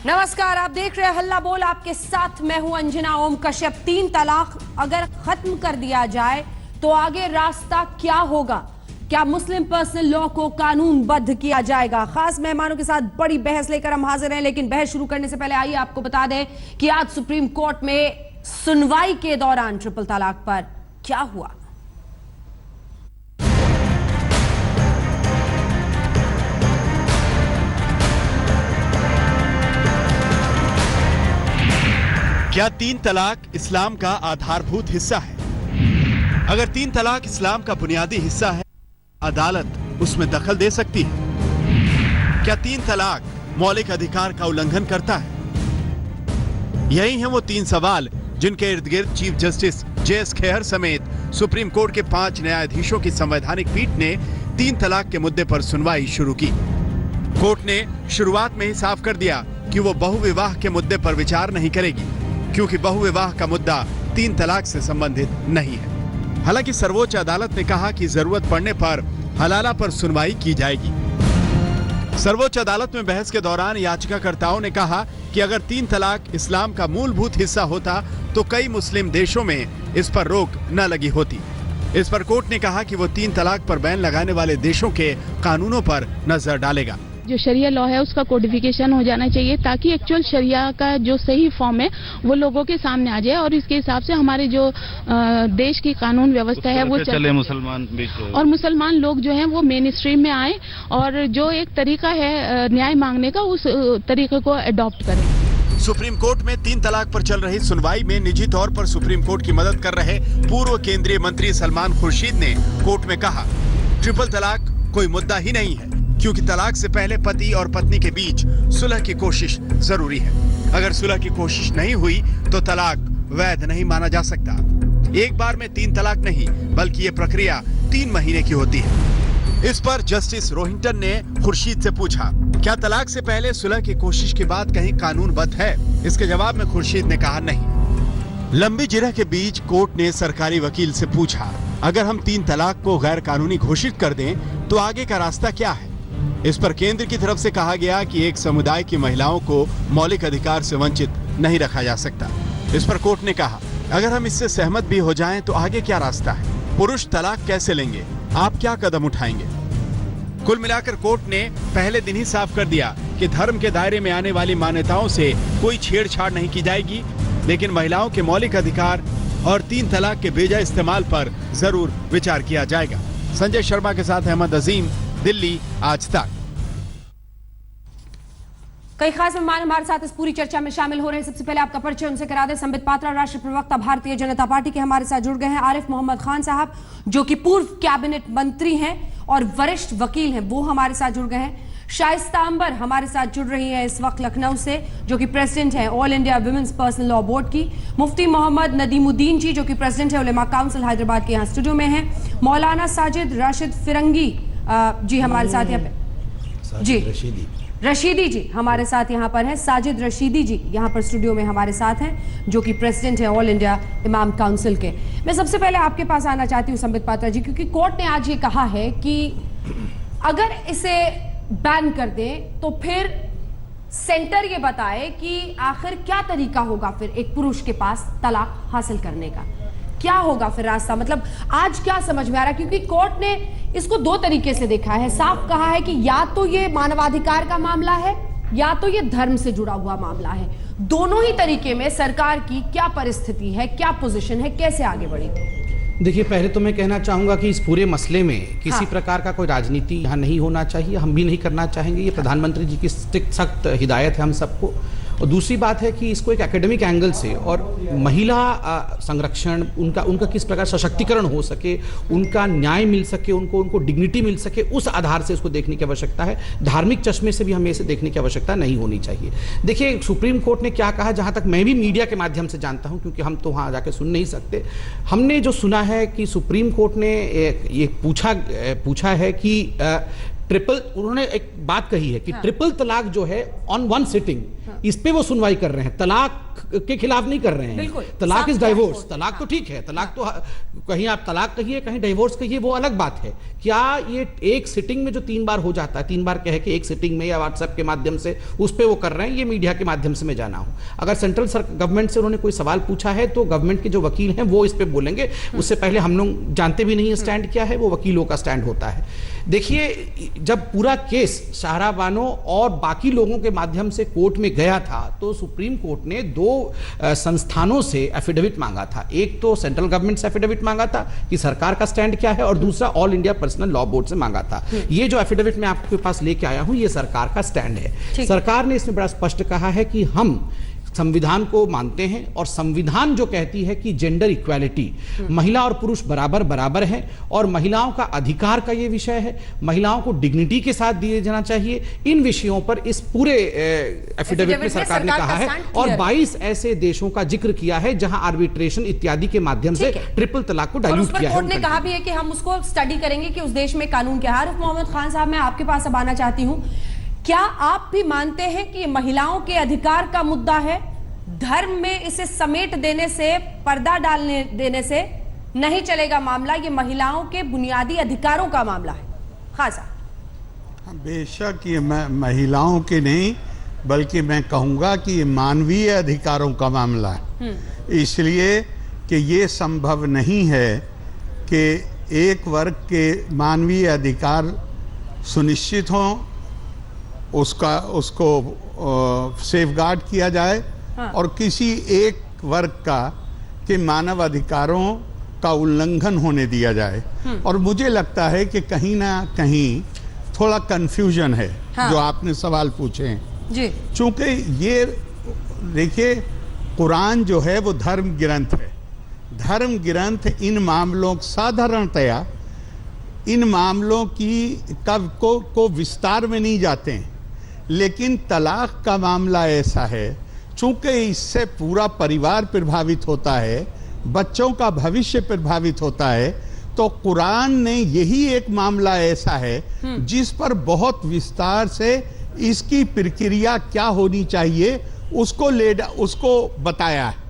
नमस्कार, आप देख रहे हैं हल्ला बोल। आपके साथ मैं हूं अंजना ओम कश्यप। 3 तलाक अगर खत्म कर दिया जाए तो आगे रास्ता क्या होगा? क्या मुस्लिम पर्सनल लॉ को कानूनबद्ध किया जाएगा? खास मेहमानों के साथ बड़ी बहस लेकर हम हाजिर हैं, लेकिन बहस शुरू करने से पहले आइए आपको बता दें कि आज सुप्रीम कोर्ट में सुनवाई के दौरान ट्रिपल तलाक पर क्या हुआ। क्या 3 तलाक इस्लाम का आधारभूत हिस्सा है? अगर 3 तलाक इस्लाम का बुनियादी हिस्सा है, अदालत उसमें दखल दे सकती है। क्या 3 तलाक मौलिक अधिकार का उल्लंघन करता है? यही हैं वो 3 सवाल जिनके इर्द गिर्द चीफ जस्टिस JS खेहर समेत सुप्रीम कोर्ट के 5 न्यायाधीशों की संवैधानिक पीठ ने 3 तलाक के मुद्दे पर सुनवाई शुरू की। कोर्ट ने शुरुआत में ही साफ कर दिया कि वो बहुविवाह के मुद्दे पर विचार नहीं करेगी, क्योंकि बहुविवाह का मुद्दा 3 तलाक से संबंधित नहीं है। हालांकि सर्वोच्च अदालत ने कहा कि जरूरत पड़ने पर हलाला पर सुनवाई की जाएगी। सर्वोच्च अदालत में बहस के दौरान याचिकाकर्ताओं ने कहा कि अगर 3 तलाक इस्लाम का मूलभूत हिस्सा होता तो कई मुस्लिम देशों में इस पर रोक न लगी होती। इस पर कोर्ट ने कहा कि वो 3 तलाक पर बैन लगाने वाले देशों के कानूनों पर नजर डालेगा। जो शरिया लॉ है उसका कोडिफिकेशन हो जाना चाहिए ताकि एक्चुअल शरिया का जो सही फॉर्म है वो लोगों के सामने आ जाए और इसके हिसाब से हमारे जो देश की कानून व्यवस्था है वो चले। मुसलमान और मुसलमान लोग जो हैं वो मेन स्ट्रीम में आए और जो एक तरीका है न्याय मांगने का उस तरीके को अडॉप्ट करें। सुप्रीम कोर्ट में 3 तलाक पर चल रही सुनवाई में निजी तौर पर सुप्रीम कोर्ट की मदद कर रहे पूर्व केंद्रीय मंत्री सलमान खुर्शीद ने कोर्ट में कहा, ट्रिपल तलाक कोई मुद्दा ही नहीं है, क्योंकि तलाक से पहले पति और पत्नी के बीच सुलह की कोशिश जरूरी है। अगर सुलह की कोशिश नहीं हुई तो तलाक वैध नहीं माना जा सकता। एक बार में 3 तलाक नहीं, बल्कि ये प्रक्रिया 3 महीने की होती है। इस पर जस्टिस रोहिंटन ने खुर्शीद से पूछा, क्या तलाक से पहले सुलह की कोशिश की बात कहीं कानूनबद्ध है? इसके जवाब में खुर्शीद ने कहा, नहीं। लंबी जिरह के बीच कोर्ट ने सरकारी वकील से पूछा, अगर हम 3 तलाक को गैर कानूनी घोषित कर दें तो आगे का रास्ता क्या है? इस पर केंद्र की तरफ से कहा गया कि एक समुदाय की महिलाओं को मौलिक अधिकार से वंचित नहीं रखा जा सकता। इस पर कोर्ट ने कहा, अगर हम इससे सहमत भी हो जाएं तो आगे क्या रास्ता है? पुरुष तलाक कैसे लेंगे? आप क्या कदम उठाएंगे? कुल मिलाकर कोर्ट ने पहले दिन ही साफ कर दिया कि धर्म के दायरे में आने वाली मान्यताओं से कोई छेड़छाड़ नहीं की जाएगी, लेकिन महिलाओं के मौलिक अधिकार और 3 तलाक के बेजा इस्तेमाल पर जरूर विचार किया जाएगा। संजय शर्मा के साथ अहमद अजीम, दिल्ली, आज तक। कई खास मेहमान हमारे साथ इस पूरी चर्चा में शामिल हो रहे हैं। सबसे पहले आपका परिचय उनसे करा दें। संबित पात्रा, राष्ट्रीय प्रवक्ता भारतीय जनता पार्टी के, हमारे साथ जुड़ गए हैं। आरिफ मोहम्मद खान साहब, जो कि पूर्व कैबिनेट मंत्री हैं और वरिष्ठ वकील हैं, वो हमारे साथ जुड़ गए हैं। शाइस्ता अंबर हमारे साथ जुड़ रही है इस वक्त लखनऊ से, जो कि प्रेसिडेंट है all India women's personal law board की। मुफ्ती मोहम्मद नदीमुद्दीन जी, जो कि प्रेसिडेंट है उलेमा काउंसिल हैदराबाद के, यहाँ स्टूडियो में हैं। मौलाना साजिद राशिद फिरंगी जी हमारे साथ यहाँ पे, जी रशीदी जी हमारे साथ यहाँ पर है। साजिद रशीदी जी यहाँ पर स्टूडियो में हमारे साथ हैं, जो कि प्रेसिडेंट है ऑल इंडिया इमाम काउंसिल के। मैं सबसे पहले आपके पास आना चाहती हूँ संबित पात्रा जी, क्योंकि कोर्ट ने आज ये कहा है कि अगर इसे बैन कर दें तो फिर सेंटर ये बताए कि आखिर क्या तरीका होगा फिर एक पुरुष के पास तलाक हासिल करने का, क्या होगा फिर रास्ता? मतलब आज क्या समझ में आ रहा है, क्योंकि कोर्ट ने इसको 2 तरीके से देखा है। साफ कहा है कि या तो ये मानवाधिकार का मामला है या तो ये धर्म से जुड़ा हुआ मामला है। दोनों ही तरीके में सरकार की क्या परिस्थिति है, क्या पोजीशन है, कैसे आगे बढ़ेगी? देखिए, पहले तो मैं कहना चाहूँगा कि इस पूरे मसले में किसी प्रकार का कोई राजनीति यहाँ नहीं होना चाहिए, हम भी नहीं करना चाहेंगे। ये प्रधानमंत्री जी की सख्त हिदायत है हम सबको। और दूसरी बात है कि इसको एक एकेडमिक एंगल से और महिला संरक्षण, उनका किस प्रकार सशक्तिकरण हो सके, उनका न्याय मिल सके, उनको डिग्निटी मिल सके, उस आधार से इसको देखने की आवश्यकता है। धार्मिक चश्मे से भी हमें इसे देखने की आवश्यकता नहीं होनी चाहिए। देखिए, सुप्रीम कोर्ट ने क्या कहा, जहाँ तक मैं भी मीडिया के माध्यम से जानता हूँ, क्योंकि हम तो वहाँ जाके सुन नहीं सकते, हमने जो सुना है कि सुप्रीम कोर्ट ने ये पूछा है कि उन्होंने एक बात कही है कि ट्रिपल तलाक जो है ऑन 1 सिटिंग, इस पे वो सुनवाई कर रहे हैं। तलाक के खिलाफ नहीं कर रहे हैं। बिल्कुल, तलाक इज साफ डाइवोर्स, तलाक तलाक तो हाँ। ठीक है, तलाक तो कहीं आप तलाक कहिए कहीं डाइवोर्स कहिए, वो अलग बात है। क्या ये एक सिटिंग में जो 3 बार हो जाता है, 3 बार कह के एक सिटिंग में या व्हाट्सएप के माध्यम से उस पर वो कर रहे हैं, ये मीडिया के माध्यम से मैं जाना हूं। अगर सेंट्रल गवर्नमेंट से उन्होंने कोई सवाल पूछा है तो गवर्नमेंट के जो वकील हैं वो इस पे बोलेंगे। उससे पहले हम लोग जानते भी नहीं है स्टैंड क्या है, वो वकीलों का स्टैंड होता है। देखिए, जब पूरा केस शाहरा बानो और बाकी लोगों के माध्यम से कोर्ट में गया था तो सुप्रीम कोर्ट ने 2 संस्थानों से एफिडेविट मांगा था। एक तो सेंट्रल गवर्नमेंट से एफिडेविट मांगा था कि सरकार का स्टैंड क्या है, और दूसरा all India personal law board से मांगा था। ये जो एफिडेविट मैं आपके पास लेके आया हूं, ये सरकार का स्टैंड है। सरकार ने इसमें बड़ा स्पष्ट कहा है कि हम संविधान को मानते हैं और संविधान जो कहती है कि जेंडर इक्वालिटी, महिला और पुरुष बराबर बराबर हैं और महिलाओं का अधिकार का ये विषय है, महिलाओं को डिग्निटी के साथ दिए जाना चाहिए। इन विषयों पर इस पूरे एफिडेविट में सरकार ने कहा है। और 22 ऐसे देशों का जिक्र किया है जहां आर्बिट्रेशन इत्यादि के माध्यम से ट्रिपल तलाक को डाइल्यूट किया है। कोर्ट ने कहा भी है कि हम उसको स्टडी करेंगे कि उस देश में कानून क्या है। आरिफ मोहम्मद खान साहब, मैं आपके पास अब आना चाहती हूं, क्या आप भी मानते हैं कि महिलाओं के अधिकार का मुद्दा है? धर्म में इसे समेट देने से, पर्दा डालने देने से नहीं चलेगा मामला, ये महिलाओं के बुनियादी अधिकारों का मामला है। हाँ साहब। बेशक ये महिलाओं के नहीं, बल्कि मैं कहूँगा कि ये मानवीय अधिकारों का मामला है। इसलिए कि ये संभव नहीं है कि एक वर्ग के मानवीय अधिकार सुनिश्चित हों, उसको सेफगार्ड किया जाए, और किसी एक वर्ग का के मानव अधिकारों का उल्लंघन होने दिया जाए। और मुझे लगता है कि कहीं ना कहीं थोड़ा कंफ्यूजन है। जो आपने सवाल पूछे हैं जी, चूंकि ये देखिए, कुरान जो है वो धर्म ग्रंथ है। धर्म ग्रंथ इन मामलों साधारणतया इन मामलों की को विस्तार में नहीं जाते हैं, लेकिन तलाक का मामला ऐसा है, चूंकि इससे पूरा परिवार प्रभावित होता है, बच्चों का भविष्य प्रभावित होता है, तो कुरान ने यही एक मामला ऐसा है जिस पर बहुत विस्तार से इसकी प्रक्रिया क्या होनी चाहिए उसको बताया है।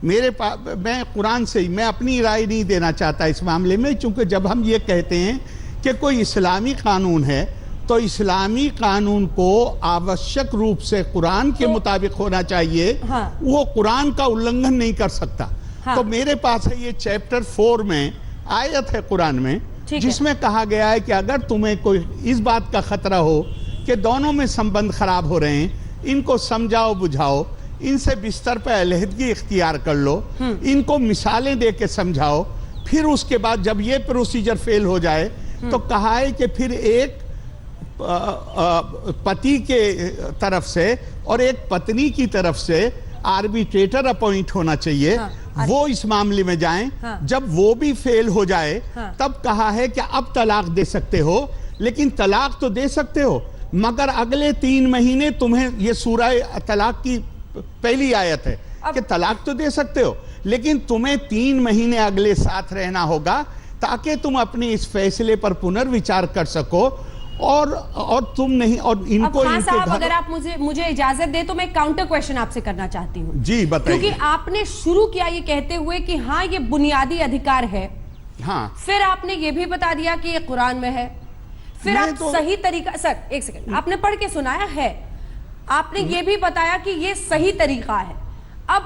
मैं कुरान से मैं अपनी राय नहीं देना चाहता इस मामले में, क्योंकि जब हम ये कहते हैं कि कोई इस्लामी कानून है तो इस्लामी कानून को आवश्यक रूप से कुरान के मुताबिक होना चाहिए। वो कुरान का उल्लंघन नहीं कर सकता। तो मेरे पास है ये चैप्टर 4 में आयत है कुरान में, जिसमें कहा गया है कि अगर तुम्हें कोई इस बात का खतरा हो कि दोनों में संबंध खराब हो रहे हैं, इनको समझाओ बुझाओ, इनसे बिस्तर पर अलहदगी इख्तियार कर लो, इनको मिसालें दे के समझाओ, फिर उसके बाद जब ये प्रोसीजर फेल हो जाए तो कहा है कि फिर एक पति के तरफ से और एक पत्नी की तरफ से आर्बिट्रेटर अपॉइंट होना चाहिए। वो इस मामले में जाएं। जब वो भी फेल हो जाए तब कहा है कि अब तलाक दे सकते हो, लेकिन तलाक तो दे सकते हो मगर अगले 3 महीने तुम्हें, ये सूरह तलाक की पहली आयत है कि तलाक तो दे सकते हो, लेकिन तुम्हें 3 महीने अगले साथ रहना होगा ताकि तुम अपने इस फैसले पर पुनर्विचार कर सको। और तुम नहीं, और इनको खान साहब, अगर आप मुझे इजाजत दे तो मैं काउंटर क्वेश्चन आपसे करना चाहती हूँ। जी बताइए। क्योंकि आपने शुरू किया ये कहते हुए कि हाँ ये बुनियादी अधिकार है, फिर आपने ये भी बता दिया कि ये कुरान में है, फिर आप सही तरीका, सर एक सेकंड, आपने पढ़ के सुनाया है, आपने ये भी बताया कि ये सही तरीका है। अब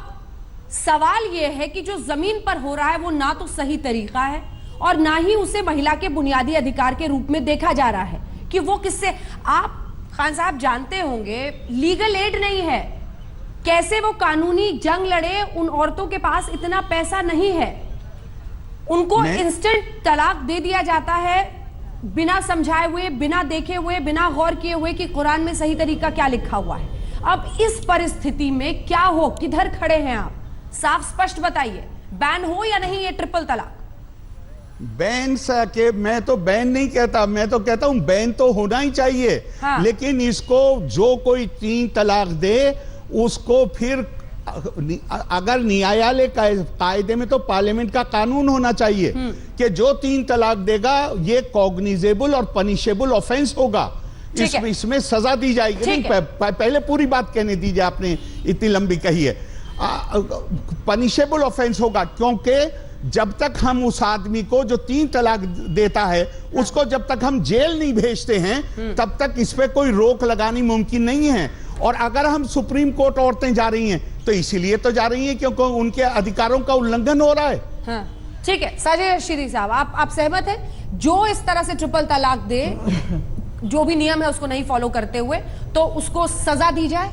सवाल ये है कि जो जमीन पर हो रहा है वो ना तो सही तरीका है और ना ही उसे महिला के बुनियादी अधिकार के रूप में देखा जा रहा है कि वो किससे, आप खान साहब जानते होंगे, लीगल एड नहीं है, कैसे वो कानूनी जंग लड़े, उन औरतों के पास इतना पैसा नहीं है, उनको इंस्टेंट तलाक दे दिया जाता है बिना समझाए हुए, बिना देखे हुए, बिना गौर किए हुए कि कुरान में सही तरीका क्या लिखा हुआ है। अब इस परिस्थिति में क्या हो, किधर खड़े हैं आप, साफ स्पष्ट बताइए, बैन हो या नहीं ये ट्रिपल तलाक? बैन के मैं तो बैन नहीं कहता, मैं तो कहता हूं बैन तो होना ही चाहिए। लेकिन इसको जो कोई 3 तलाक दे उसको फिर, अगर न्यायालय का कायदे में तो पार्लियामेंट का कानून होना चाहिए कि जो 3 तलाक देगा ये कॉग्निजेबल और पनिशेबल ऑफेंस होगा, इसमें सजा दी जाएगी। पहले पूरी बात कहने दीजिए, आपने इतनी लंबी कही है। पनिशेबल ऑफेंस होगा, क्योंकि जब तक हम उस आदमी को जो 3 तलाक देता है उसको जब तक हम जेल नहीं भेजते हैं तब तक इस पे कोई रोक लगानी मुमकिन नहीं है। और अगर हम सुप्रीम कोर्ट औरतें जा रही हैं तो इसीलिए तो जा रही हैं क्योंकि उनके अधिकारों का उल्लंघन हो रहा है। हाँ, ठीक है। साजिद रशीदी साहब, आप सहमत हैं जो इस तरह से ट्रिपल तलाक दे, जो भी नियम है उसको नहीं फॉलो करते हुए, तो उसको सजा दी जाए?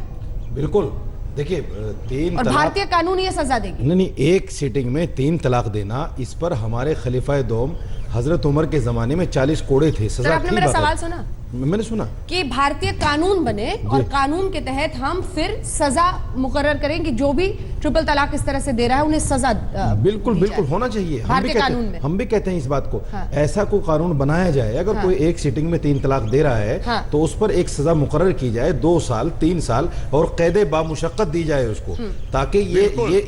बिल्कुल। देखिए 3 और भारतीय कानून ये सजा देगी? नहीं, एक सिटिंग में 3 तलाक देना, इस पर हमारे खलीफा दोम हजरत उमर के जमाने में 40 कोड़े थे, सजा आपने मेरा सवाल सुना? मैंने सुना कि भारतीय कानून बने और कानून के तहत हम फिर सजा मुकर्रर करें कि जो भी ट्रिपल तलाक इस तरह से दे रहा है उन्हें सजा बिल्कुल बिल्कुल होना चाहिए। हम भी कहते हैं इस बात को। हाँ। ऐसा कोई कानून बनाया जाए, अगर कोई एक सिटिंग में 3 तलाक दे रहा है तो उस पर एक सजा मुकर्रर की जाए, 2 साल 3 साल, और कैदे बामुशक्कत दी जाए उसको, ताकि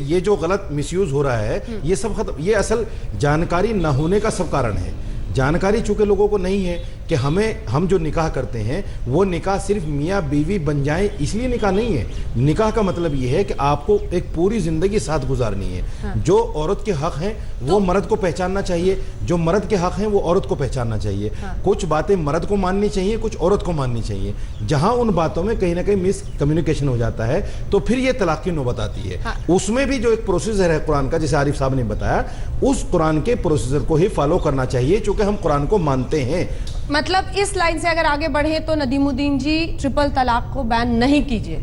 ये जो गलत मिसयूज हो रहा है ये सब खत्म। ये असल जानकारी न होने का सब कारण है। जानकारी चूंकि लोगों को नहीं है कि हम जो निकाह करते हैं वो निकाह सिर्फ मियाँ बीवी बन जाए इसलिए निकाह नहीं है। निकाह का मतलब ये है कि आपको एक पूरी जिंदगी साथ गुजारनी है। हाँ। जो औरत के हक हैं वो मर्द को पहचानना चाहिए, जो मर्द के हक हैं वो औरत को पहचानना चाहिए। हाँ। कुछ बातें मर्द को माननी चाहिए, कुछ औरत को माननी चाहिए। जहां उन बातों में कहीं ना कहीं मिस कम्युनिकेशन हो जाता है तो फिर ये तलाक की नौबत आती है। हाँ। उसमें भी जो एक प्रोसीजर है कुरान का, जैसे आरिफ साहब ने बताया, उस कुरान के प्रोसीजर को ही फॉलो करना चाहिए क्योंकि हम कुरान को मानते हैं। मतलब इस लाइन से अगर आगे बढ़े तो नदीमुद्दीन जी ट्रिपल तलाक को बैन नहीं कीजिए,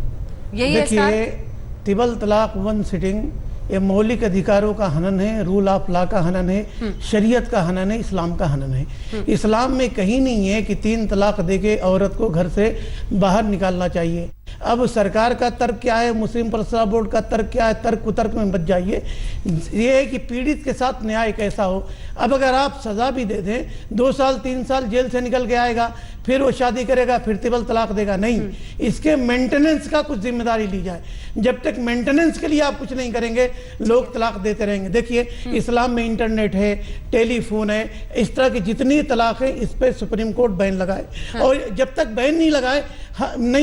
यही है? देखिए, ट्रिपल तलाक 1 सिटिंग ये मौलिक अधिकारों का हनन है, रूल ऑफ लॉ का हनन है, शरीयत का हनन है, इस्लाम का हनन है। इस्लाम में कहीं नहीं है कि 3 तलाक देके औरत को घर से बाहर निकालना चाहिए। अब सरकार का तर्क क्या है, मुस्लिम पर्सनल बोर्ड का तर्क क्या है, तर्क कुतर्क में बच जाइए। ये है कि पीड़ित के साथ न्याय कैसा हो। अब अगर आप सजा भी दे दें, 2 साल 3 साल जेल से निकल के आएगा, फिर वो शादी करेगा, फिर ट्रिपल तलाक देगा? नहीं, इसके मेंटेनेंस का कुछ जिम्मेदारी ली जाए। जब तक मेंटेनेंस के लिए आप कुछ नहीं करेंगे, लोग तलाक देते रहेंगे। देखिए, इस्लाम में इंटरनेट है, टेलीफोन है, इस तरह की जितनी तलाक है इस पर सुप्रीम कोर्ट बैन लगाए। और जब तक बैन नहीं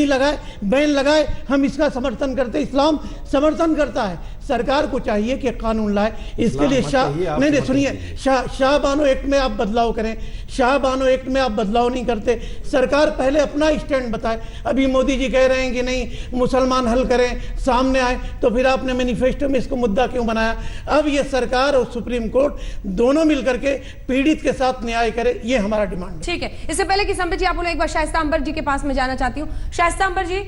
लगाए बैन लगाए, हम इसका समर्थन करते, इस्लाम समर्थन करता है। सरकार को चाहिए कि कानून लाए इसके लिए। नहीं सुनिए, शाहबानो एक्ट में आप बदलाव करें। शाहबानो एक्ट में आप बदलाव नहीं करते। सरकार पहले अपना स्टैंड बताए। अभी मोदी जी कह रहे हैं कि नहीं मुसलमान हल करें, सामने आए, तो फिर आपने मैनिफेस्टो में इसको मुद्दा क्यों बनाया? अब ये सरकार और सुप्रीम कोर्ट दोनों मिलकर के पीड़ित के साथ न्याय करे, ये हमारा डिमांड है। ठीक है, इससे पहले कि संबित जी आप बोले, एक बार शाइस्ता अंबर जी के पास में जाना चाहती हूँ। शाइस्ता अंबर जी,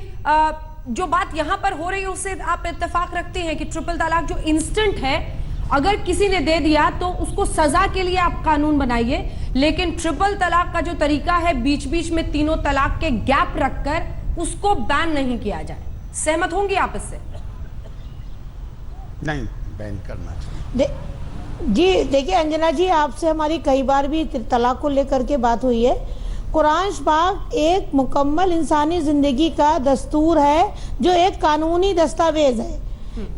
जो बात यहां पर हो रही है उससे आप इत्तेफाक रखते हैं कि ट्रिपल तलाक जो इंस्टेंट है, अगर किसी ने दे दिया तो उसको सजा के लिए आप कानून बनाइए, लेकिन ट्रिपल तलाक का जो तरीका है बीच बीच में 3 तलाक के गैप रखकर उसको बैन नहीं किया जाए। सहमत होंगे आप इससे? नहीं, बैन करना चाहिए। जी देखिए अंजना जी, आपसे हमारी कई बार भी तलाक को लेकर के बात हुई है। कुरान पाक एक मुकम्मल इंसानी ज़िंदगी का दस्तूर है, जो एक कानूनी दस्तावेज है।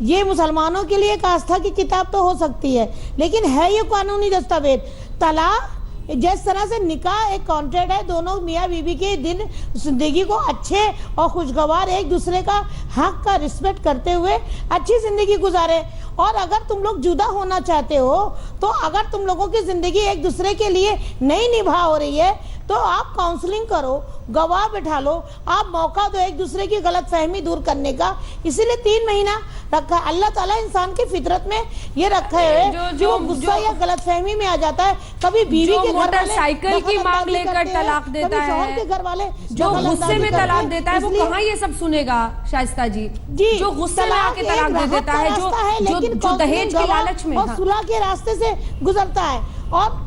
ये मुसलमानों के लिए एक आस्था की किताब तो हो सकती है, लेकिन है ये कानूनी दस्तावेज। तलाक जिस तरह से निकाह एक कॉन्ट्रैक्ट है, दोनों मियाँ बीवी के दिन जिंदगी को अच्छे और खुशगवार एक दूसरे का हक का रिस्पेक्ट करते हुए अच्छी जिंदगी गुजारे। और अगर तुम लोग जुदा होना चाहते हो, तो अगर तुम लोगों की जिंदगी एक दूसरे के लिए नहीं निभा हो रही है, तो आप काउंसलिंग करो, गवाह बैठा लो, आप मौका दो एक दूसरे की गलत फहमी दूर करने का। इसीलिए 3 महीना रखा है। अल्लाह ताला इंसान की फितरत में ये रखा है जो गुस्सा या गलत फहमी में आ जाता है। कभी बीवी के घर वाले साइकिल की मांग लेकर तलाक देता है, के घर वाले जो गुस्से में तलाक देता है, वो कहाँ ये सब सुनेगा शाइस्ता जी? जो गुस्से में आके तलाक दे देता है, जो दहेज के लालच में और सुलह के रास्ते से गुजरता है। और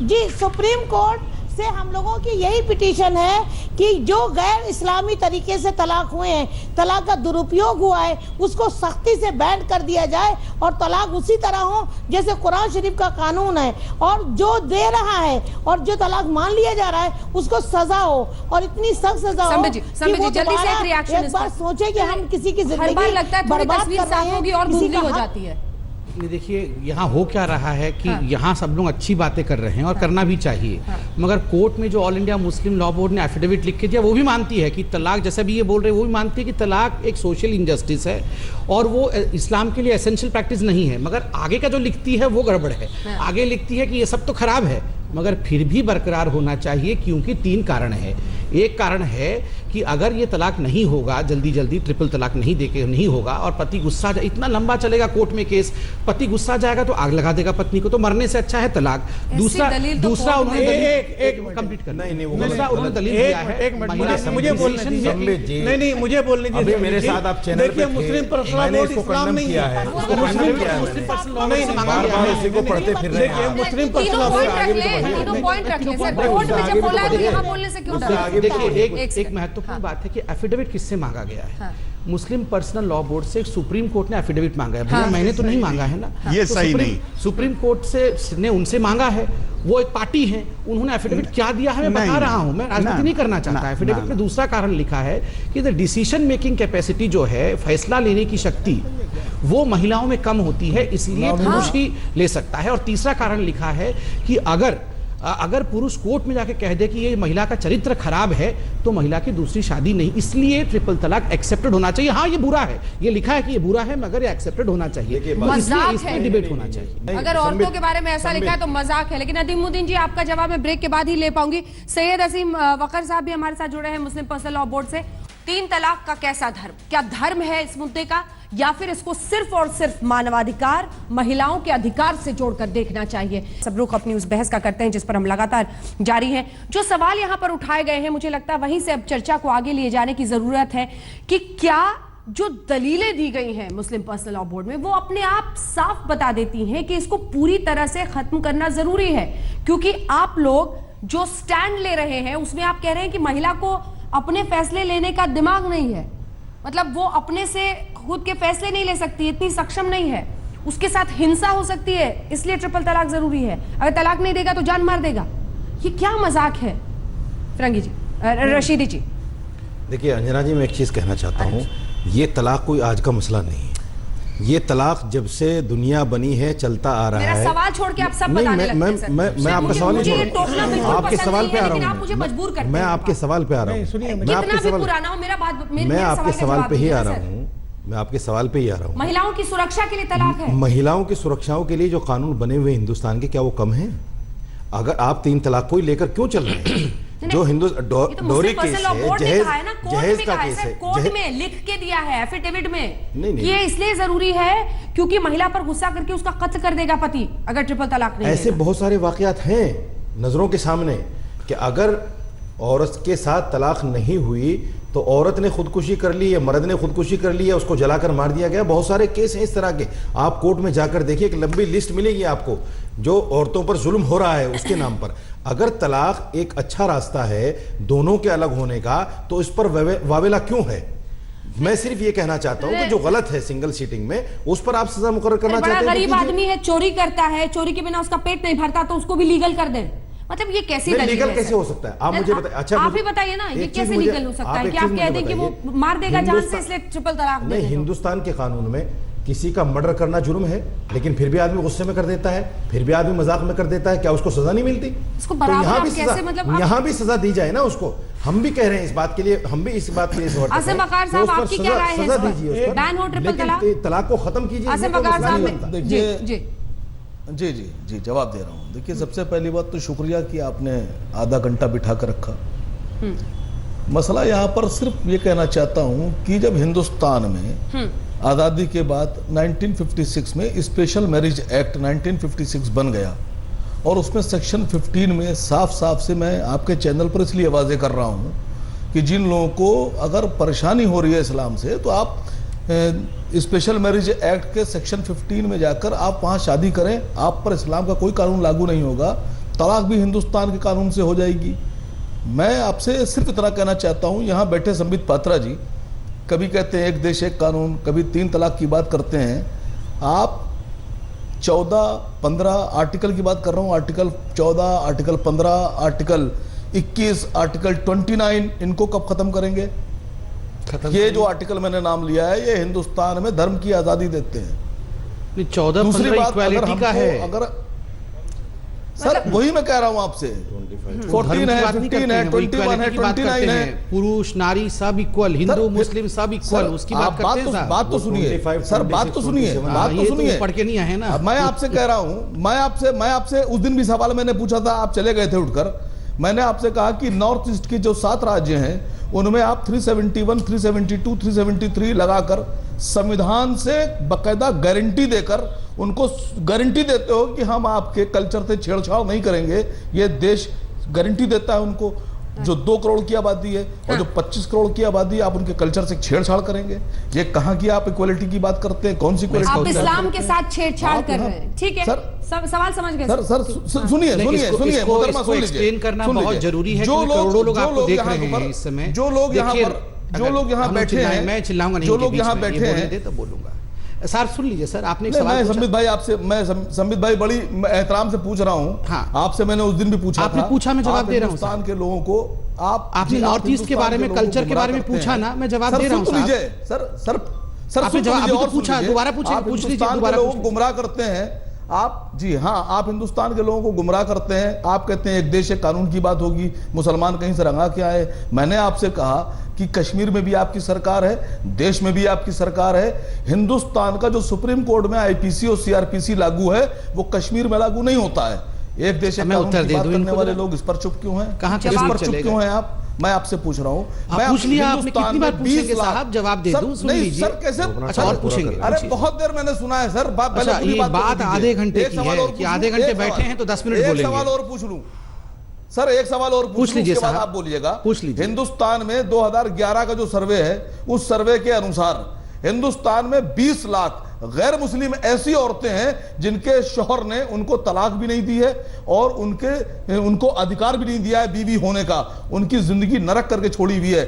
जी सुप्रीम कोर्ट से हम लोगों की यही पिटीशन है कि जो गैर इस्लामी तरीके से तलाक हुए हैं, तलाक का दुरुपयोग हुआ है, उसको सख्ती से बैन कर दिया जाए और तलाक उसी तरह हो जैसे कुरान शरीफ का कानून है। और जो दे रहा है और जो तलाक मान लिया जा रहा है उसको सजा हो, और इतनी सख्त सजा हो कि वो एक बार सोचे कि हम किसी की जिंदगी बर्बाद कर रहे हैं, और धुंधली हो जाती है। देखिए यहाँ हो क्या रहा है कि यहाँ सब लोग अच्छी बातें कर रहे हैं और करना भी चाहिए, मगर कोर्ट में जो all India Muslim law board ने एफिडेविट लिख के दिया वो भी मानती है कि तलाक, जैसे भी ये बोल रहे हैं वो भी मानती है कि तलाक एक सोशल इनजस्टिस है और वो इस्लाम के लिए एसेंशियल प्रैक्टिस नहीं है। मगर आगे का जो लिखती है वो गड़बड़ है। आगे लिखती है कि ये सब तो खराब है मगर फिर भी बरकरार होना चाहिए, क्योंकि 3 कारण है। एक कारण है कि अगर ये तलाक नहीं होगा, जल्दी ट्रिपल तलाक नहीं होगा और पति गुस्सा, इतना लंबा चलेगा कोर्ट में केस, पति गुस्सा जाएगा तो आग लगा देगा पत्नी को, तो मरने से अच्छा है तलाक। दूसरा उन्होंने कंप्लीट करना नहीं, दूसरा उन्होंने दलील दिया है, मुझे बोलने दीजिए, नहीं मुझे बोलने दीजिए, मेरे साथ आप चैनल पे मुस्लिम पर्सनल लॉ इस्लाम नहीं है, मुस्लिम पर्सनल लॉ नहीं पढ़ते फिर रहे हैं। मुस्लिम पर्सनल लॉ पॉइंट रख ले सर, कोर्ट में जब बोला है तो यहाँ बोलने से क्यों डर? देखिए एक महत्वपूर्ण बात है कि एफिडेविट किससे मांगा गया है। मुस्लिम पर्सनल लॉ बोर्ड से सुप्रीम कोर्ट ने एफिडेविट मांगा है। भैया मैंने तो नहीं मांगा है ना, ये सही नहीं। सुप्रीम कोर्ट से ने उनसे मांगा है, वो एक पार्टी है, उन्होंने एफिडेविट क्या दिया है मैं बता रहा हूं, मैं राजनीति नहीं करना चाहता। एफिडेविट में दूसरा कारण लिखा है कि द डिसीजन मेकिंग कैपेसिटी जो है, फैसला लेने की शक्ति, वो महिलाओं में कम होती है, इसलिए पुरुष ही ले सकता है। और तीसरा कारण लिखा है कि अगर पुरुष कोर्ट में जाके कह दे कि ये महिला का चरित्र खराब है तो महिला की दूसरी शादी नहीं, इसलिए ट्रिपल तलाक एक्सेप्टेड होना चाहिए। हाँ ये बुरा है, ये लिखा है कि ये बुरा है मगर ये एक्सेप्टेड होना चाहिए, इसलिए डिबेट होना चाहिए। अगर औरतों के बारे में ऐसा लिखा है तो मजाक है। लेकिन नदीमुद्दीन जी आपका जवाब मैं ब्रेक के बाद ही ले पाऊंगी। सैयद असीम वकर साहब भी हमारे साथ जुड़े हैं मुस्लिम पर्सनल लॉ बोर्ड से। 3 तलाक का कैसा धर्म, क्या धर्म है इस मुद्दे का या फिर इसको सिर्फ और सिर्फ मानवाधिकार, महिलाओं के अधिकार से जोड़कर देखना चाहिए? सब रुख अपनी उस बहस का करते हैं जिस पर हम लगातार जारी हैं। जो सवाल यहां पर उठाए गए हैं, मुझे लगता है वहीं से अब चर्चा को आगे लिए जाने की जरूरत है कि क्या जो दलीलें दी गई हैं मुस्लिम पर्सनल लॉ बोर्ड में वो अपने आप साफ बता देती हैं कि इसको पूरी तरह से खत्म करना जरूरी है। क्योंकि आप लोग जो स्टैंड ले रहे हैं उसमें आप कह रहे हैं कि महिला को अपने फैसले लेने का दिमाग नहीं है, मतलब वो अपने से खुद के फैसले नहीं ले सकती, इतनी सक्षम नहीं है, उसके साथ हिंसा हो सकती है, इसलिए ट्रिपल तलाक जरूरी है। अगर तलाक नहीं देगा तो जान मार देगा। ये क्या मजाक है फिरंगी जी, रशीदी जी? देखिए अंजना जी, मैं एक चीज कहना चाहता हूँ, ये तलाक कोई आज का मसला नहीं है। ये तलाक जब से दुनिया बनी है चलता आ रहा है। मेरा सवाल छोड़ के आप सब बताने लगते हैं सर। मैं आपका सवाल नहीं छोड़, आपके सवाल पे आ रहा हूँ, मुझे मजबूर करते हैं। मैं आपके सवाल पे आ रहा हूँ, मैं आपके सवाल पे ही आ रहा हूँ, मैं आपके सवाल पे ही आ रहा हूँ। महिलाओं की सुरक्षा के लिए तलाक है। महिलाओं की सुरक्षाओं के लिए जो कानून बने हुए हिंदुस्तान के, क्या वो कम है? अगर आप 3 तलाक को ही लेकर क्यों चल रहे हैं? जो डोरी केस है, जहेज का केस है, कोर्ट में लिख के दिया है एफिडेविट में, ये इसलिए जरूरी है क्योंकि महिला पर गुस्सा करके उसका कत्ल कर देगा पति अगर ट्रिपल तलाक नहीं। ऐसे बहुत सारे वाकयात हैं नजरों के सामने कि अगर औरत के साथ तलाक नहीं हुई तो औरत ने खुदकुशी कर ली या मर्द ने खुदकुशी कर ली या उसको जलाकर मार दिया गया। बहुत सारे केस हैं इस तरह के, आप कोर्ट में जाकर देखिए, एक लंबी लिस्ट मिलेगी आपको जो औरतों पर जुल्म हो रहा है उसके नाम पर। अगर तलाक एक अच्छा रास्ता है दोनों के अलग होने का, तो इस पर वावेला क्यों है? मैं सिर्फ ये कहना चाहता हूँ कि जो गलत है सिंगल सीटिंग में, उस पर आप सजा मुकर्रर करना चाहते हैं। गरीब आदमी है, चोरी करता है, चोरी के बिना उसका पेट नहीं भरता, तो उसको भी लीगल कर दें। मतलब ये कैसी लीगल कैसे हो सकता है? आप मुझे बताइए। अच्छा आप ही बताइए ना, ये कैसे लीगल हो सकता है कि आप कह दें कि वो मार देगा जान से इसलिए ट्रिपल तलाक? नहीं, हिंदुस्तान के कानून में किसी का मर्डर करना जुर्म है, लेकिन फिर भी आदमी गुस्से में कर देता है, फिर भी आदमी मजाक में कर देता है, क्या उसको सजा नहीं मिलती? तो यहाँ भी सजा दी जाए ना उसको। हम भी कह रहे हैं इस बात के लिए, हम भी इस बात के लिए सजा दीजिए, तलाक को खत्म कीजिए। जी जवाब दे रहा हूँ। देखिए, सबसे पहली बात तो शुक्रिया कि आपने आधा घंटा बिठा कर रखा। मसला यहाँ पर सिर्फ ये कहना चाहता हूँ कि जब हिंदुस्तान में आज़ादी के बाद 1956 में स्पेशल मैरिज एक्ट 1956 बन गया और उसमें सेक्शन 15 में साफ साफ से, मैं आपके चैनल पर इसलिए वाजे कर रहा हूँ कि जिन लोगों को अगर परेशानी हो रही है इस्लाम से, तो आप स्पेशल मैरिज एक्ट के सेक्शन 15 में जाकर आप वहाँ शादी करें, आप पर इस्लाम का कोई कानून लागू नहीं होगा, तलाक भी हिंदुस्तान के कानून से हो जाएगी। मैं आपसे सिर्फ इतना कहना चाहता हूँ, यहाँ बैठे संबित पात्रा जी कभी कहते हैं एक देश एक कानून, कभी 3 तलाक की बात करते हैं। आप 14-15 आर्टिकल की बात कर रहा हूँ, आर्टिकल 14, आर्टिकल 15, आर्टिकल 21, आर्टिकल 29, इनको कब खत्म करेंगे? ये जो आर्टिकल मैंने नाम लिया है, ये हिंदुस्तान में धर्म की आज़ादी देते हैं। 14 दूसरी 15 बात, इक्वालिटी अगर का है। अगर सर वही मैं कह रहा हूं आपसे, 14 है, 15 है, 21 है, 29 है, पुरुष नारी सब इक्वल, हिंदू मुस्लिम सब इक्वल, उसकी बात करते हैं साहब। बात तो सुनिए सर, बात तो सुनिए, बात तो सुनिए, पढ़ के नहीं आए ना। मैं आपसे कह रहा हूं, मैं आपसे उस दिन भी सवाल मैंने पूछा था, आप चले गए थे उठकर। मैंने आपसे कहा कि नॉर्थ ईस्ट के जो 7 राज्य हैं उनमें आप 371, 372, 373 लगाकर संविधान से बकायदा गारंटी देकर उनको गारंटी देते हो कि हम आपके कल्चर से छेड़छाड़ नहीं करेंगे। ये देश गारंटी देता है उनको। जो 2 करोड़ की आबादी है और जो 25 करोड़ की आबादी है, आप उनके कल्चर से छेड़छाड़ करेंगे? ये कहाँ की आप इक्वालिटी की बात करते हैं? कौन सी इक्वालिटी? आप इस्लाम के साथ छेड़छाड़ कर रहे हैं, ठीक है सर, सवाल समझ गए सर। सुनिए मोहतरमा, सुन लीजिए, एक्सप्लेन करना बहुत जरूरी है, करोड़ों लोग आपको देख रहे हैं इस समय। जो लोग यहाँ बैठे हैं, मैं चिल्लाऊंगा नहीं, जो लोग यहाँ बैठे हैं तो बोलूंगा। सर सुन लीजिए सर, आपने एक सवाल संबित भाई आपसे, मैं संबित भाई बड़ी एहतराम से पूछ रहा हूँ। हाँ। आपसे मैंने उस दिन भी पूछा, आपने पूछा, मैं जवाब दे रहा हूँ। हिंदुस्तान के लोगों को आपने नॉर्थ ईस्ट के बारे में, कल्चर के बारे में पूछा ना, मैं जवाब दे रहा हूँ सर। आपने जवाब अभी तो पूछा, दोबारा पूछ लीजिए, दोबारा लोगों को गुमराह करते हैं आप। जी हाँ, आप हिंदुस्तान के लोगों को गुमराह करते हैं। आप कहते हैं एक देश एक कानून की बात होगी, मुसलमान कहीं से रंगा के आए। मैंने आपसे कहा कि कश्मीर में भी आपकी सरकार है, देश में भी आपकी सरकार है। हिंदुस्तान का जो सुप्रीम कोर्ट में आईपीसी और सीआरपीसी लागू है, वो कश्मीर में लागू नहीं होता है। एक देश एक कानून की बात करने वाले लोग इस पर चुप क्यों हैं? कहाँ इस पर चुप क्यों हैं आप? मैं आपसे पूछ रहा हूँ। मैं पूछ लिया आपने, कितनी बार पूछेंगे साहब? जवाब दे दूं, सुन लीजिए। सर कैसे? अच्छा और पूछेंगे? अरे बहुत देर मैंने सुना है सर। अच्छा, ये बात आधे घंटे की है कि आधे घंटे बैठे हैं तो 10 मिनट बोलेंगे। एक सवाल और पूछ लूं सर, एक सवाल और पूछ लीजिए, उसके बाद आप बोलिएगा। पूछ लीजिए। हिंदुस्तान में 2011 का जो सर्वे है, उस सर्वे के अनुसार हिंदुस्तान में 20 लाख गैर मुस्लिम ऐसी औरतें हैं जिनके शौहर ने उनको तलाक भी नहीं दी है और उनको अधिकार भी नहीं दिया है बीवी होने का। उनकी जिंदगी नरक करके छोड़ी हुई है।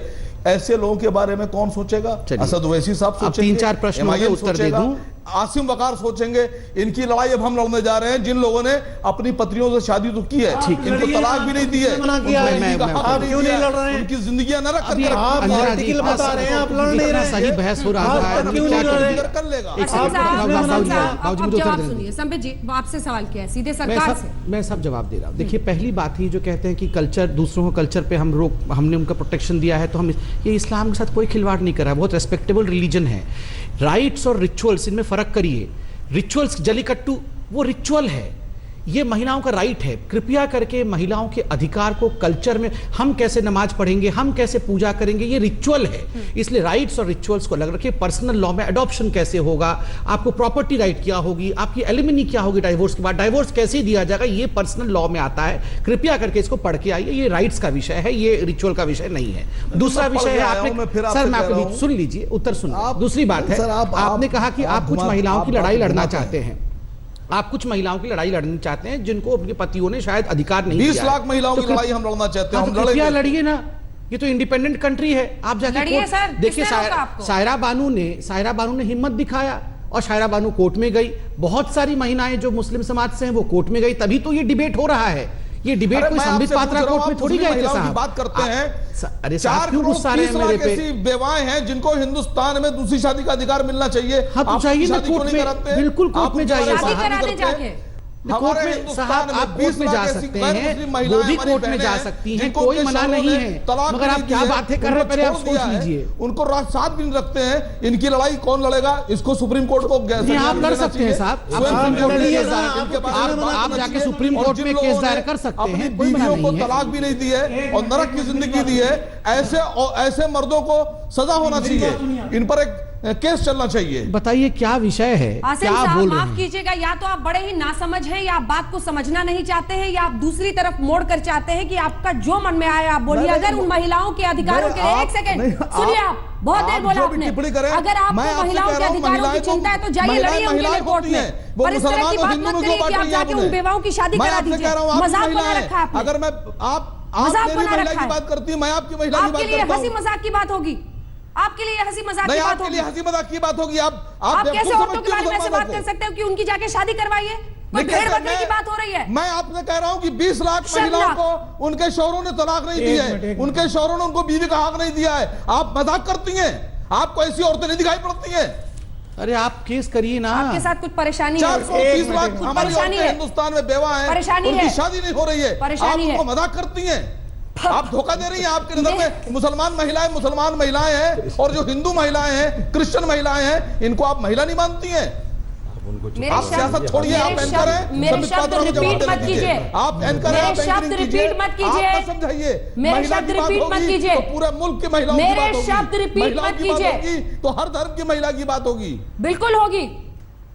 ऐसे लोगों के बारे में कौन सोचेगा? असद ओवैसी साहब सोचेंगे, 3-4 प्रश्नों के उत्तर दे दूं। आसिम वकार सोचेंगे। इनकी लड़ाई अब हम लड़ने जा रहे हैं जिन लोगों ने अपनी पत्नियों से शादी तो की है, इनको तलाक भी नहीं दी है, आप क्यों नहीं लड़ रहे हैं? उनकी जिंदगियां नरक करके आप आर्टिकल बता रहे हैं, आप लड़ नहीं रहे हैं। सही बहस हो रहा है, क्यों नहीं लड़ रहे? कर लेगा। जवाब सुनिए संबित जी, आपसे सवाल किया है सीधे सरकार से। मैं सब जवाब दे रहा हूँ। देखिए, पहली बात ही जो कहते हैं कि कल्चर, दूसरों को कल्चर पे हमने उनका प्रोटेक्शन दिया है, तो हम ये इस्लाम के साथ कोई खिलवाड़ नहीं कर रहा है। बहुत रेस्पेक्टेबल रिलीजन है। राइट्स और रिचुअल्स, इनमें फर्क करिए। रिचुअल्स, जलीकट्टू वो रिचुअल है, ये महिलाओं का राइट है। कृपया करके महिलाओं के अधिकार को, कल्चर में हम कैसे नमाज पढ़ेंगे, हम कैसे पूजा करेंगे, ये रिचुअल है। इसलिए राइट्स और रिचुअल्स को अलग रखिए। पर्सनल लॉ में अडॉप्शन कैसे होगा, आपको प्रॉपर्टी राइट क्या होगी, आपकी एलिमनी क्या होगी डाइवोर्स के बाद, डाइवोर्स कैसे दिया जाएगा, ये पर्सनल लॉ में आता है। कृपया करके इसको पढ़ के आइए। ये राइट्स का विषय है, ये रिचुअल का विषय नहीं है। दूसरा विषय है, आपने सर मैं आपको सुन लीजिए, उत्तर सुन। दूसरी बात है, आपने कहा कि आप कुछ महिलाओं की लड़ाई लड़ना चाहते हैं। आप कुछ महिलाओं की लड़ाई लड़ना चाहते हैं जिनको अपने पतियों ने शायद अधिकार नहीं दिया। 20 लाख महिलाओं की लड़ाई हम लड़ना चाहते हैं। कृपया लड़िए ना, ये तो इंडिपेंडेंट कंट्री है। आप जाके देखिए, सायरा बानू ने हिम्मत दिखाया और सायरा बानू कोर्ट में गई। बहुत सारी महिलाएं जो मुस्लिम समाज से हैं वो कोर्ट में गई, तभी तो ये डिबेट हो रहा है। ये डिबेट कोई संबित पात्रा कोर्ट में थोड़ी गए थे साहब। बात करते हैं, अरे 4 करोड़ 30 लाख ऐसी बेवाएं हैं जिनको हिंदुस्तान में दूसरी शादी का अधिकार मिलना चाहिए। हाँ तो चाहिए ना कोर्ट में, बिल्कुल कोर्ट में जाइए साहब। कोर्ट में साहब, आप कोर्ट में जा सकते हैं, वो भी कोर्ट में जा सकती हैं, कोई मना नहीं है। मगर आप क्या बातें कर रहे हैं, पहले आप सोच लीजिए। उनको रात 7 दिन रखते हैं, इनकी लड़ाई कौन लड़ेगा? इसको सुप्रीम कोर्ट को आप लड़ सकते हैं साहब, आप जाके सुप्रीम कोर्ट में केस दायर कर सकते हैं। बीवियों को तलाक भी नहीं दी है और नरक की जिंदगी दी है, ऐसे मर्दों को सजा होना चाहिए, इन पर एक केस चलना चाहिए। बताइए क्या विषय है, क्या बोल रहे हैं? माफ कीजिएगा, या तो आप बड़े ही नासमझ हैं, या आप बात को समझना नहीं चाहते हैं, या आप दूसरी तरफ मोड़ कर चाहते हैं कि आपका जो मन में आए आप बोलिए। अगर उन महिलाओं के अधिकारों के लिए, एक सेकंड सुनिए, आप बहुत देर बोला आपने। अगर आपको महिलाओं के अधिकारों की चिंता है तो जाइए लड़िए उनके लिए कोर्ट में। पर इस तरह की बात मत करिए कि आप जाके उन बेवाओं की शादी करा दीजिए। मजाक बना रखा है आपने। अगर मैं मजाक बना रखा है, बात करती है, मैं आपकी महिला की बात आपके लिए हंसी मजाक की बात होगी, आपके लिए हंसी मजाक की बात होगी। हंसी मजाक की बात होगी। आप कैसे औरतों के बारे में ऐसे बात कर सकते हो कि उनकी जाके शादी करवाइए? कोई भेड़ बकरी की बात हो रही है? मैं आपसे कह रहा हूं कि 20 लाख महिलाओं को उनके शौहरों ने तलाक नहीं दी है, उनके शौहरों ने उनको बीवी का हक नहीं दिया है। आप मजाक करती हैं, आपको ऐसी औरतें नहीं दिखाई पड़ती हैं? अरे आप केस करिए ना। आपके साथ कुछ परेशानी है? 430 लाख कुछ हमारी परेशानी औरतें है? हिंदुस्तान में बेवा हैं, परेशानी उनकी है? शादी नहीं हो रही है, परेशानी आप है? उनको मजाक करती हैं, आप धोखा दे रही हैं। आपके नजर में मुसलमान महिलाएं हैं, और जो हिंदू महिलाएं हैं, क्रिश्चियन महिलाएं हैं, इनको आप महिला नहीं मानती हैं। आप सियासत छोड़िए, आप एंकर हैं, मेरे शब्द रिपीट मत कीजिए, आप एंकर हैं, आप शब्द रिपीट मत कीजिए, आप समझाइए। मेरे शब्द रिपीट मत कीजिए, तो पूरे मुल्क की महिलाओं की बात मेरे होगी, शब्द रिपीट मत कीजिए, तो हर धर्म की महिला की बात होगी, बिल्कुल होगी।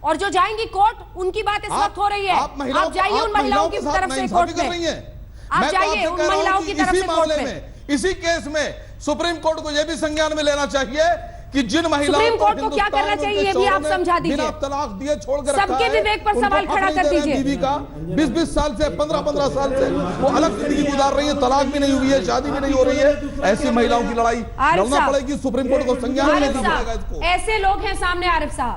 और जो जाएंगी कोर्ट, उनकी बात इस वक्त हो रही है। आप जाइए उन महिलाओं की तरफ से कोर्ट में, आप जाइए उन महिलाओं की तरफ से कोर्ट में। इसी केस में सुप्रीम कोर्ट को यह भी संज्ञान में लेना चाहिए कि जिन महिलाओं सुप्रीम कोर्ट को क्या करना चाहिए ये भी आप समझा दीजिए। बिना तलाक दिए छोड़कर सबके विवेक पर सवाल खड़ा कर दीजिए। बीवी का 20-20 साल से 15-15 साल से वो अलग जिंदगी गुजार रही है, तलाक भी नहीं हुई है, शादी भी नहीं हो रही है। ऐसी महिलाओं की लड़ाई लड़ना पड़ेगी, सुप्रीम कोर्ट को संज्ञान में लेना पड़ेगा इसको। ऐसे लोग हैं सामने आरिफ साहब,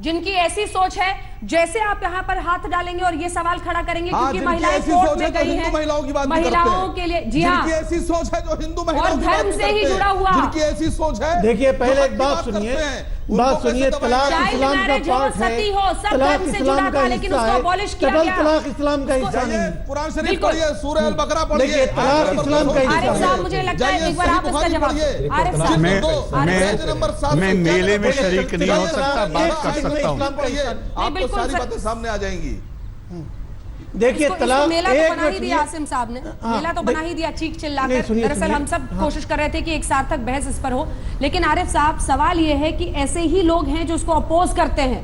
जिनकी ऐसी सोच है, जैसे आप यहाँ पर हाथ डालेंगे और ये सवाल खड़ा करेंगे क्योंकि महिलाएं कोर्ट में गई हैं, महिलाओं की बात महिलाओं के लिए, जी हाँ, जिनकी ऐसी सोच है जो हिंदू महिलाओं और धर्म से ही जुड़ा हुआ, जिनकी ऐसी सोच है। देखिए पहले एक बात सुनिए, तलाक इस्लाम का पार्ट है, तलाक इस्लाम का हिस्सा है, डबल तलाक इस्लाम का हिस्सा नहीं है। कुरान शरीफ पढ़िए, सूरह अल बकरा पढ़िए, देखिए तलाक इस्लाम का हिस्सा आरिफ है। साहब मुझे लगता है एक बार आप इसका जवाब दें। आरिफ साहब मैं मेले में शरीक नहीं हो सकता, बात कर सकता हूँ, आपको सारी बातें सामने आ जाएंगी। देखिए तलाक मेला तो बना ही दिया आसिम साहब ने, मेला तो बना ही दिया चीख चिल्लाकर। दरअसल हम सब कोशिश कर रहे थे कि एक सार्थक बहस इस पर हो, लेकिन आरिफ साहब सवाल ये है कि ऐसे ही लोग हैं जो इसको अपोज करते हैं।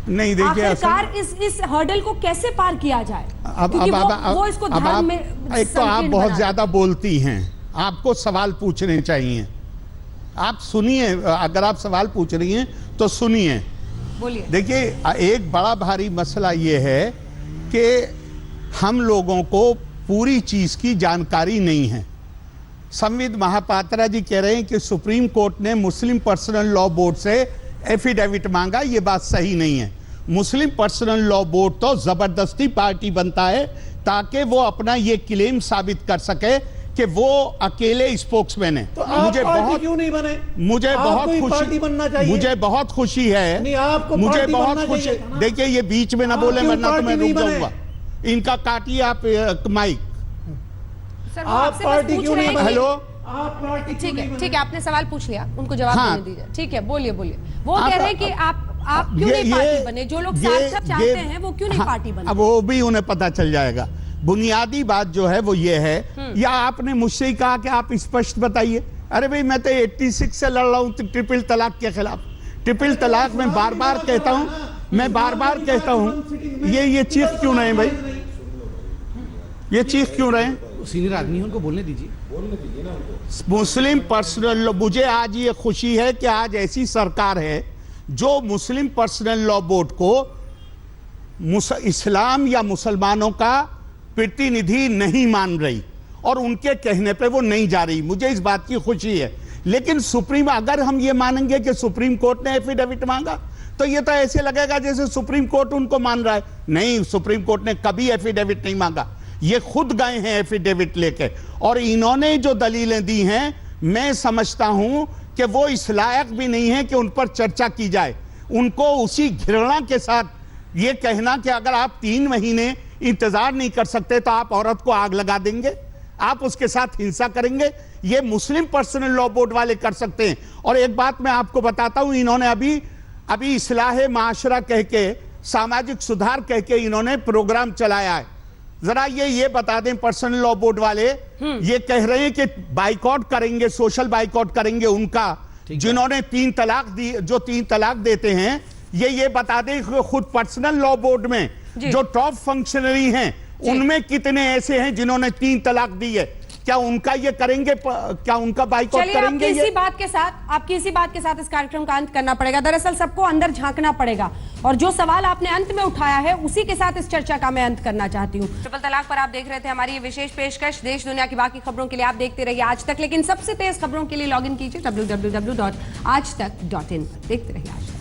नहीं देखिए, आखिरकार इस हर्डल को कैसे पार किया जाए? क्योंकि वो इसको धर्म में एक तो आप बहुत ज्यादा बोलती हैं, आपको सवाल पूछने चाहिए। आप सुनिए, अगर आप सवाल पूछ रही हैं तो सुनिए। बोलिए। देखिए एक बड़ा भारी मसला ये है कि हम लोगों को पूरी चीज की जानकारी नहीं है। संविद महापात्रा जी कह रहे हैं कि सुप्रीम कोर्ट ने मुस्लिम पर्सनल लॉ बोर्ड से एफिडेविट मांगा, ये बात सही नहीं है। मुस्लिम पर्सनल लॉ बोर्ड तो जबरदस्ती पार्टी बनता है ताकि वो अपना ये क्लेम साबित कर सके कि वो अकेले स्पोक्समैन है। तो मुझे बहुत क्यों नहीं बने? मुझे बहुत खुशी बनना चाहिए, मुझे बहुत खुशी है, नहीं आपको मुझे बहुत खुशी। देखिए ये बीच में ना बोले वरना तो मैं रुक जाऊंगा। इनका काटिए आप माइक। आप पार्टी क्यों नहीं बने? हेलो, आप पार्टी ठीक है, आपने सवाल पूछ लिया, उनको जवाब देने दीजिए। ठीक है, बोलिए। वो कह रहे हैं कि आप क्यों नहीं पार्टी बने? जो लोग सार्थक चाहते हैं वो क्यों नहीं पार्टी बने? अब वो भी उन्हें पता चल जाएगा। बुनियादी बात जो है वो ये है, या आपने मुझसे ही कहा कि आप स्पष्ट बताइए। अरे भाई मैं तो 86 से लड़ रहा हूँ ट्रिपल तलाक के खिलाफ। ट्रिपल तलाक में बार बार कहता हूँ, मैं बार बार कहता हूँ। ये चीख क्यों रहे भाई, ये चीख क्यों रहे? सीनियर आदमी है, उनको बोलने दीजिए ना उनको। मुस्लिम पर्सनल, मुझे आज ये खुशी है कि आज ऐसी सरकार है जो मुस्लिम पर्सनल लॉ बोर्ड को इस्लाम या मुसलमानों का प्रतिनिधि नहीं मान रही और उनके कहने पे वो नहीं जा रही। मुझे इस बात की खुशी है। लेकिन सुप्रीम, अगर हम ये मानेंगे कि सुप्रीम कोर्ट ने एफिडेविट मांगा तो ये तो ऐसे लगेगा जैसे सुप्रीम कोर्ट उनको मान रहा है। नहीं, सुप्रीम कोर्ट ने कभी एफिडेविट नहीं मांगा, ये खुद गए हैं एफिडेविट लेके। और इन्होंने जो दलीलें दी हैं, मैं समझता हूं कि वो इस लायक भी नहीं है कि उन पर चर्चा की जाए। उनको उसी घृणा के साथ ये कहना कि अगर आप 3 महीने इंतजार नहीं कर सकते तो आप औरत को आग लगा देंगे, आप उसके साथ हिंसा करेंगे, ये मुस्लिम पर्सनल लॉ बोर्ड वाले कर सकते हैं। और एक बात मैं आपको बताता हूं, इन्होंने अभी इस्लाह माशरा कह के, सामाजिक सुधार कह के इन्होंने प्रोग्राम चलाया है। जरा ये बता दें, पर्सनल लॉ बोर्ड वाले ये कह रहे हैं कि बाइकआउट करेंगे, सोशल बाइकआउट करेंगे उनका, जिन्होंने 3 तलाक दी, जो 3 तलाक देते हैं। ये बता दें खुद पर्सनल लॉ बोर्ड में जो टॉप फंक्शनरी हैं उनमें कितने ऐसे हैं जिन्होंने 3 तलाक दी है? क्या उनका ये करेंगे, क्या उनका बाइकआउट करेंगे? आपकी इसी बात के साथ इस कार्यक्रम का अंत करना पड़ेगा। दरअसल सबको अंदर झांकना पड़ेगा और जो सवाल आपने अंत में उठाया है उसी के साथ इस चर्चा का मैं अंत करना चाहती हूँ। ट्रिपल तलाक पर आप देख रहे थे हमारी ये विशेष पेशकश। देश दुनिया की बाकी खबरों के लिए आप देखते रहिए आज तक, लेकिन सबसे तेज खबरों के लिए लॉग इन कीजिए www.aajtak.in पर। देखते रहिए आज तक।